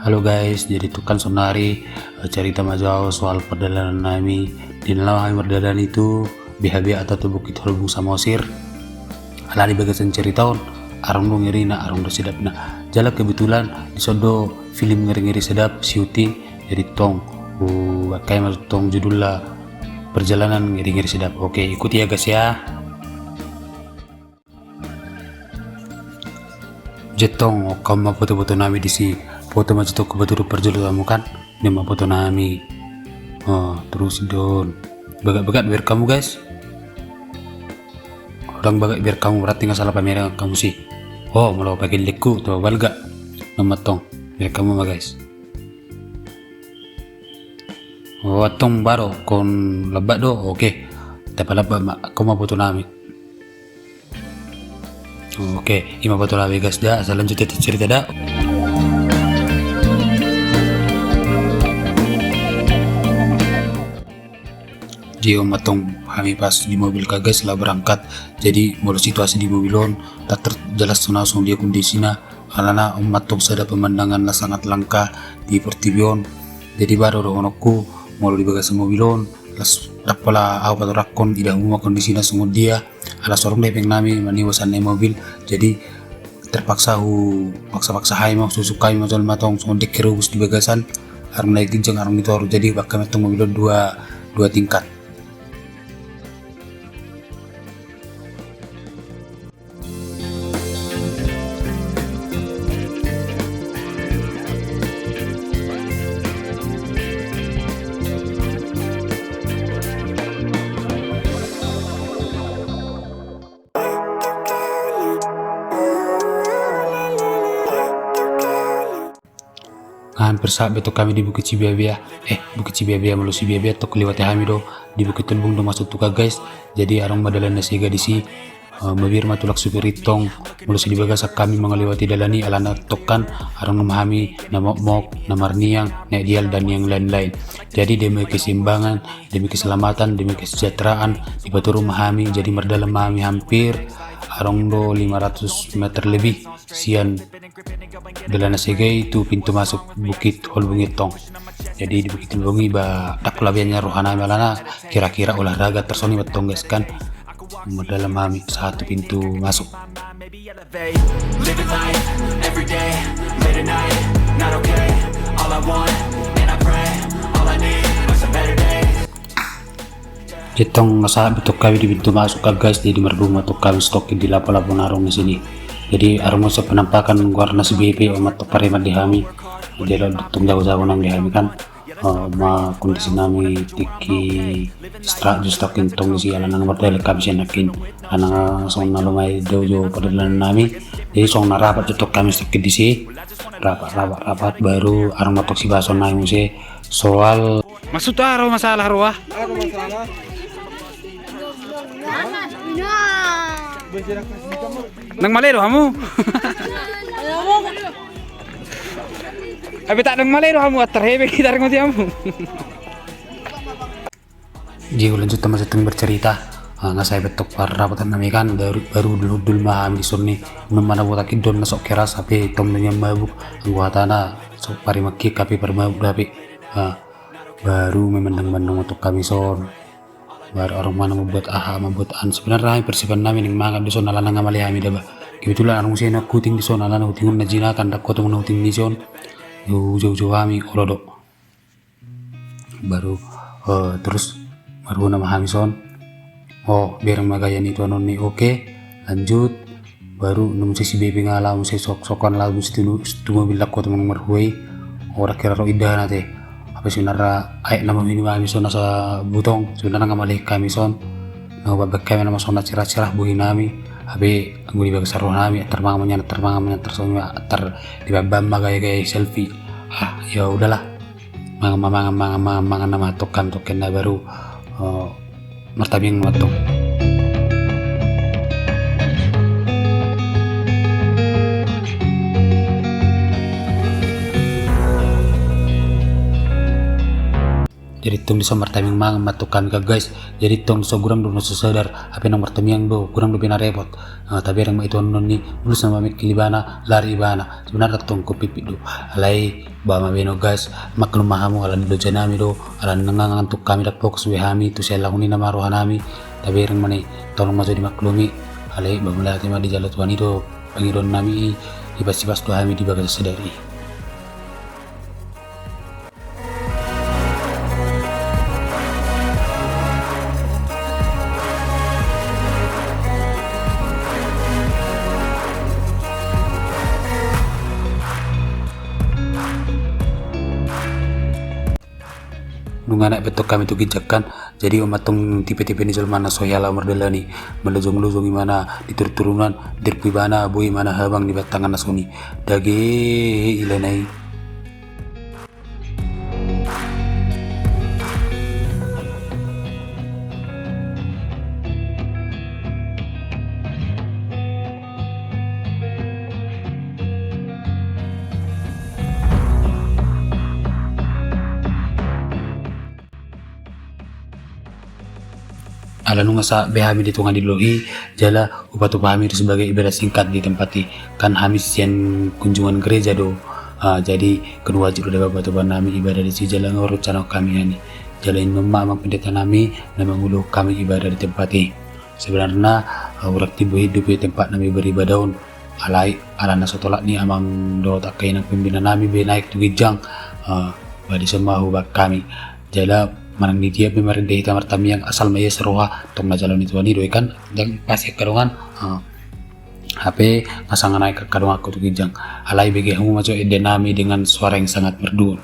Halo guys, jadi itu kan sonari cerita majau soal perjalanan kami. Di dalam kami berjalan itu biha-biha atau bukit Holbung Samosir. Ala di bagasan cerita arong dong ngeri na arong do sedap na. Jala kebetulan di sodo film ngeri-ngeri sedap syuting jadi tong kayak masuk tong judul lah perjalanan ngeri-ngeri sedap. Oke, ikuti ya guys ya. Jetong kamu foto-foto nami di si foto macam tu kebetulan perjalanan kamu kan nama foto nami. Terus don bagat-bagat biar kamu guys. Orang bagat biar kamu berarti nggak salah pameran kamu sih. Malah pakai leku tuh balga nama tong biar kamu mah guys. Tong baru kon lebat do. Oke. Tapi lebat kamu foto nami. Oke, ima betul lah guys dah. Selanjutnya cerita dah. Jio matong kami pas di mobil guys lah berangkat. Jadi mulai situasi di mobilon tak terjelas langsung dia kondisinya. Karena matong sada pemandangan lah sangat langka di pertibion. Jadi baru onokku mulai di bagasi mobilon. Las dapola aku atau rakon tidak mau kondisinya sungguh dia. Ada sorong depeng nami mani wasan mobil jadi terpaksa paksa hai mau susukai mau jual matong sungguh dekerus di bagasan arang naik ginceng arang itu jadi bakal matong mobil dua tingkat. Bersahabat betul kami di Bukit Cibiabia. Bukit Cibiabia malu Cibiabia tok lewat kami do di Bukit Telbung do masuk tuka guys. Jadi arang madalan nasiga di si mabir matulak supiritong malu si dibagas kami mengelewati dalani alana tokan arang memahami nama mok namarniang na ideal dan yang lain-lain. Jadi demi keseimbangan, demi keselamatan, demi kesejahteraan di Baturu memahami jadi merdalam memahami hampir arong do 500 meter lebih sian dalana segai itu pintu masuk Bukit Holbung Itong. Jadi di Bukit Holbung ba takulabiannya rohana malana kira-kira olahraga tersoni betong guys kan dalam mami satu pintu masuk. Jetong nasa betul kami di pintu masuk guys jadi merduma tuh kami stokin di lapo-lapo narong di sini. Jadi arung sa penampakan warna si BP umat parimat di kami. Jadi tung jauh-jauh nang di kami kan kondisi nami tiki stokin tong si ala nang berdaya kami siya nakin anang song nalumay dojo perjalanan nami. Jadi song narapat tutok kami stokin di si rapat baru arung matok si baso na si soal maksud araw masalah ruah. Nang malero kamu. Abi tak nang malero kamu terhebe kita ngerti kamu. Jika lanjut teman seteng bercerita, nggak saya betok rapatan nami kan baru dulu maham di sini memana buat aki don nasok keras tapi tomnya mabuk anggotana sok parimaki kapi permabuk tapi baru memandang untuk kami son. Baru orang mana membuat sebenarnya persiapan namin yang mangap di zona lana ngamali kami dah. Kebetulan orang usia nak kuting di zona lana kutingun najina kan dak kotong kuting di zon jauh kami orodo. Baru terus baru nama kami son. Biar magayan itu anoni oke. Lanjut baru nemu si baby ngalam si sok-sokan lalu situ mobil dak kotong merhuai. Orang kira ro indah nate. Sebenarnya ayat nama ini kami son sa butong sebenarnya nggak malih kami son nggak babak kami nama son cerah-cerah buhi nami tapi anggu di bagas saruh nami termangan tersonnya di babam gaya selfie ya udahlah mangan nama token baru martabing matong. jadi tong bisa martaming mang matuk kami ka guys, jadi tong so gurang do sadar apa nang martamiang do gurang do pina repot. Tapi yang itu non ni ulus sama mit kilibana lari ibana sebenarnya tong ko pipi do alai ba mabeno guys maklum mahamu alan do janami do alan nangang untuk kami dak fokus we hami tu sela kuni na maruhan nami tapi yang mani tolong majo dimaklumi alai ba mulati ma di jalan tuan itu pangiron nami ibas-ibas do hami di bagas sadari. Nunga nak betok kami tu gijakan jadi umatong tipe-tipe ni mana soyala merdela ni melujung-lujung mana di turunan dirpi bana boy mana habang di batangan nasuni dage ilanai. Alanu nga sa behami dito nga dilohi jala upat upahami itu sebagai ibadah singkat di tempati kan hamis yang kunjungan gereja do jadi kedua jiru dapat batu nami ibadah di si jala ngurut canok kami yani jalain memang pendeta nami nama ngulu kami ibadah di tempati sebenarnya urak tibu hidup di tempat nami beribadahun alai alana sotolak ni amang do tak kain pembina nami be naik tu gijang badi semua hubak kami jala manang ni dia pemerintah hitam martami yang asal maya seroha tong na jalan itu ani kan dan pasti kadongan HP pasangan naik ke kadong aku tu gijang alai bagi kamu macam nami dengan suara yang sangat merdu.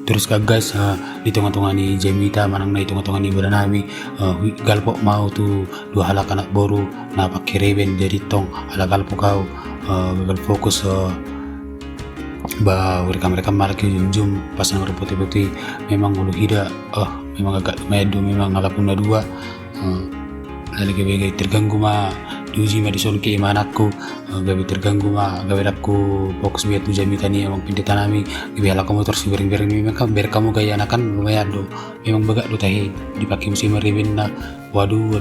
Terus kag guys di tengah-tengah ni Jemita manang na tengah-tengah ni beranami galpok mau tu dua halak anak boru na pakai reben jadi tong halak galpok kau gagal fokus ba mereka marki jum pas nang putih-putih memang ulu hida memang agak medo memang alapun na dua lagi bege terganggu ma diuji ma dison ke imanakku gabe terganggu ma gabe aku fokus biar tu Jemita ni emang pendeta nami gabe halak kamu terus bering-bering ni memang biar kamu gaya anakan lumayan do memang begak do tahi dipakai musim reben na waduh.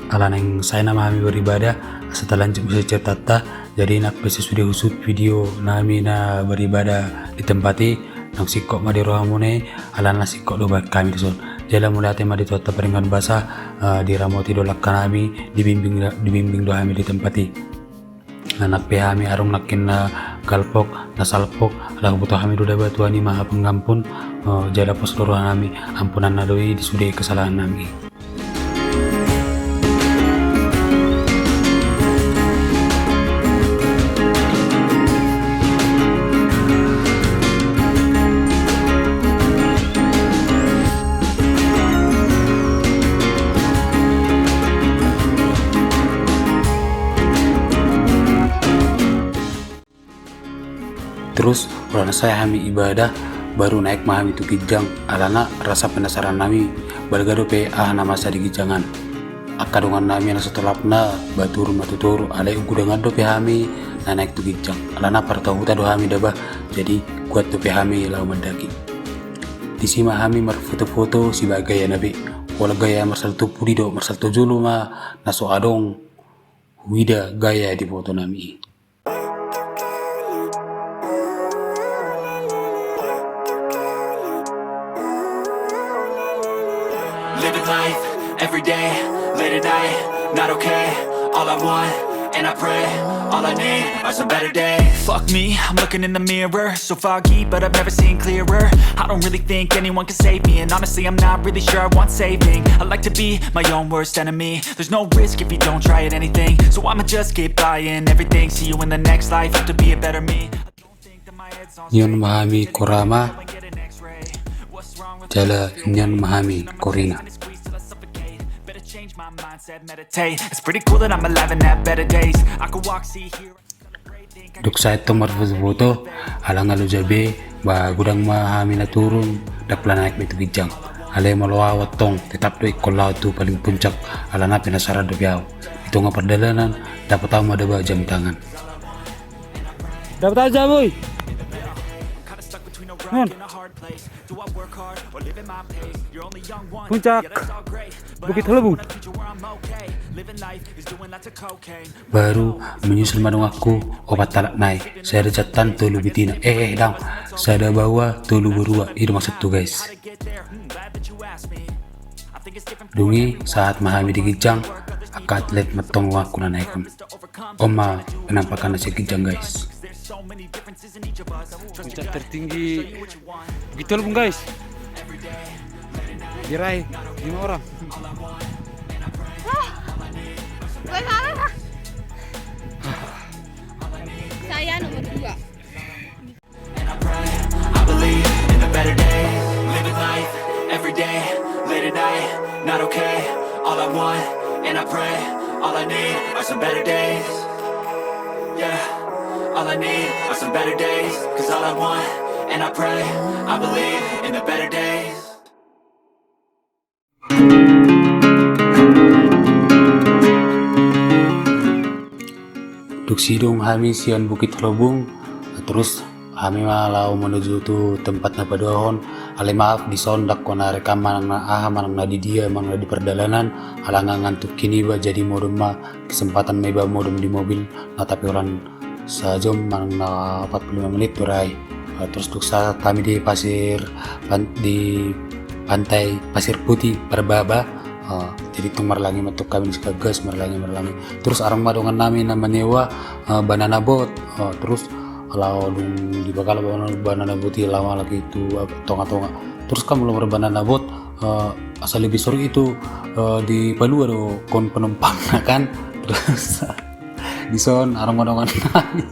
Alaneng saya nama kami beribadah setelah lanjut bisa cerita jadi nak bisa sudah usut video nami na beribadah di tempati nang sikok ma di rohamune alana sikok do bak kami dison jala mulate ma di tota peringan basa di ramoti dolak kami dibimbing do kami di tempati anak pehami arung nakin na galpok na salpok ala butuh kami do dapat tuani maha pengampun jala pos rohan kami ampunan na doi disudai kesalahan kami. Terus ulana saya kami ibadah baru naik mahami tu gijang alana rasa penasaran nami balgado pe nama sa di gijangan akadongan nami na setelapna batur matuturu alai ugudangan do pe kami na naik tu gijang alana partahuta do kami dabah jadi kuat tu pihami lau mendaki. Di sini kami merfoto-foto si bagaya nabi. Wala gaya marsal tu pudi do marsal tu julu ma naso adong wida gaya di foto nami. Living life every day, late at night, not okay. All I want, and I pray, all I need are some better days. Fuck me, I'm looking in the mirror, so foggy, but I've never seen clearer. I don't really think anyone can save me, and honestly I'm not really sure I want saving. I like to be my own worst enemy. There's no risk if you don't try at anything, so I'ma just keep buying everything. See you in the next life, have to be a better me. I don't think that my head's on Nyon mahami korama, jala nyon mahami korina. change my mindset, meditate. It's pretty cool that I'm alive and have better days. I could walk, see, hear. Duk sa itong marfoto, alang alo jabe, ba gudang mahami na turun, dakla naik betu gijang. Alay malawawat tong, tetap do ikolaw tu paling puncak, alana pinasara do biyaw. Ito nga perdalanan, dapat tahu madaba jam tangan. Dapat aja boy. Puncak Bukit Halubung. Baru menyusul madong aku obat talak naik. Saya ada jatan tolu bitina. Dang. Saya ada bawa tolu berua. Itu maksud tuh guys. Dungi saat mahami di Gijang, atlet metong waku na naikon. Oma penampakan nasi Gijang guys. Puncak tertinggi Bukit Halubung guys. Diraih 5 orang. Gue salah. Saya nomor 2. I believe in a better day. Living life every day, late at night, not okay. All I want, and I pray, all I need are some better days. Yeah, all I need are some better days. Cause all I want, and I pray, I believe in the better days. Duk sidong kami sian Bukit Halubung, terus kami malau menuju tu tempat na padohon. Ale maaf di sondak ko na rekaman na manang na di dia mang na di perdalanan alangan ngantuk kini ba jadi modem ma kesempatan may ba modem di mobil na tapi orang sa jom manang na 45 menit turay. Terus duk sa kami di di pantai Pasir Putih Perbaba. Jadi itu marlangi matuk kami suka gas marlangi. Terus arang madongan namin na menyewa banana boat. Terus kalau di bakal banana boat lama lagi itu tonga. Terus kan belum banana boat asal lebih sore itu di Palua do kon penumpang kan. Terus di son arang madongan namin.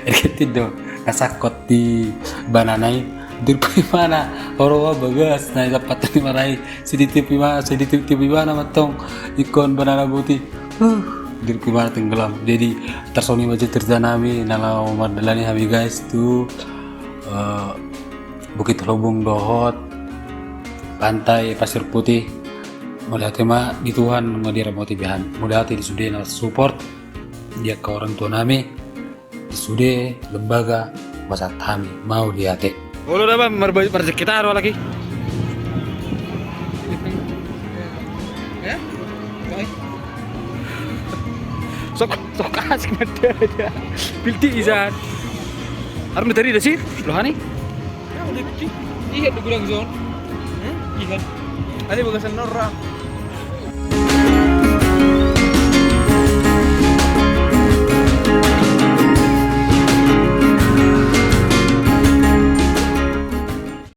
Erketido kasakot di bananai. Dirpi mana orowa bagas na dapat ni maray sedikit mana matong ikon banana putih dirpi mana tenggelam. Jadi tersoni baca cerita nami nalau madalani habi guys tu Bukit Halubung dohot pantai Pasir Putih melihat tema di Tuhan mengadira motivihan mudah hati di sudah support dia ke orang tua nami di sudah lembaga bahasa kami mau dihati. Ulu dah berzeki kita aro lagi. Ya? Sok asik mata dia. Pilti izan. Arun tadi dah sih? Lohani? Ya udah pilti. Iya udah bilang zon. Iya. Ada bagasan orang.